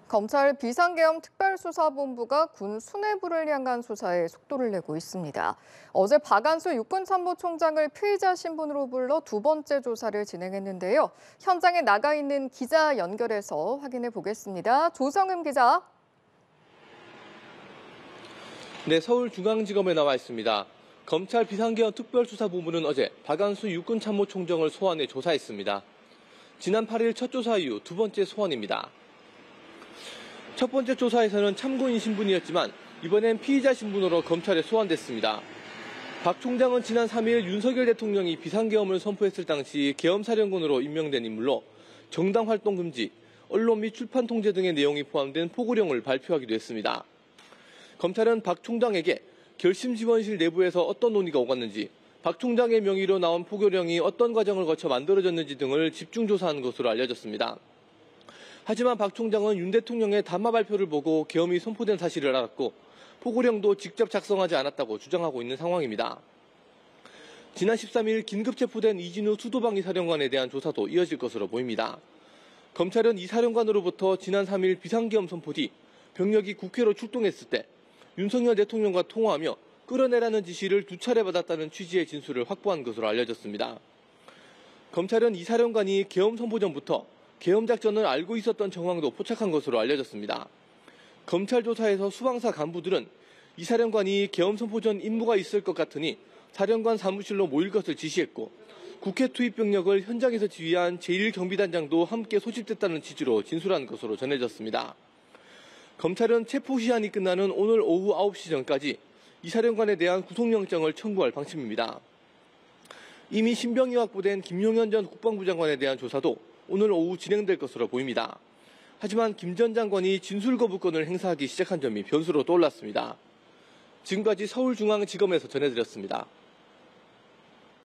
검찰 비상계엄 특별수사본부가 군 수뇌부를 향한 수사에 속도를 내고 있습니다. 어제 박안수 육군참모총장을 피의자 신분으로 불러 두 번째 조사를 진행했는데요. 현장에 나가 있는 기자 연결해서 확인해 보겠습니다. 조성음 기자. 네, 서울중앙지검에 나와 있습니다. 검찰 비상계엄 특별수사본부는 어제 박안수 육군참모총장을 소환해 조사했습니다. 지난 8일 첫 조사 이후 두 번째 소환입니다. 첫 번째 조사에서는 참고인 신분이었지만 이번엔 피의자 신분으로 검찰에 소환됐습니다. 박 총장은 지난 3일 윤석열 대통령이 비상계엄을 선포했을 당시 계엄사령관으로 임명된 인물로 정당 활동 금지, 언론 및 출판 통제 등의 내용이 포함된 포고령을 발표하기도 했습니다. 검찰은 박 총장에게 결심지원실 내부에서 어떤 논의가 오갔는지, 박 총장의 명의로 나온 포고령이 어떤 과정을 거쳐 만들어졌는지 등을 집중 조사한 것으로 알려졌습니다. 하지만 박 총장은 윤 대통령의 담화 발표를 보고 계엄이 선포된 사실을 알았고 포고령도 직접 작성하지 않았다고 주장하고 있는 상황입니다. 지난 13일 긴급 체포된 이진우 수도방위 사령관에 대한 조사도 이어질 것으로 보입니다. 검찰은 이 사령관으로부터 지난 3일 비상계엄 선포 뒤 병력이 국회로 출동했을 때 윤석열 대통령과 통화하며 끌어내라는 지시를 두 차례 받았다는 취지의 진술을 확보한 것으로 알려졌습니다. 검찰은 이 사령관이 계엄 선포 전부터 계엄 작전을 알고 있었던 정황도 포착한 것으로 알려졌습니다. 검찰 조사에서 수방사 간부들은 이 사령관이 계엄 선포 전 임무가 있을 것 같으니 사령관 사무실로 모일 것을 지시했고 국회 투입 병력을 현장에서 지휘한 제1경비단장도 함께 소집됐다는 취지로 진술한 것으로 전해졌습니다. 검찰은 체포 시한이 끝나는 오늘 오후 9시 전까지 이 사령관에 대한 구속영장을 청구할 방침입니다. 이미 신병이 확보된 김용현 전 국방부 장관에 대한 조사도 오늘 오후 진행될 것으로 보입니다. 하지만 김 전 장관이 진술 거부권을 행사하기 시작한 점이 변수로 떠올랐습니다. 지금까지 서울중앙지검에서 전해드렸습니다.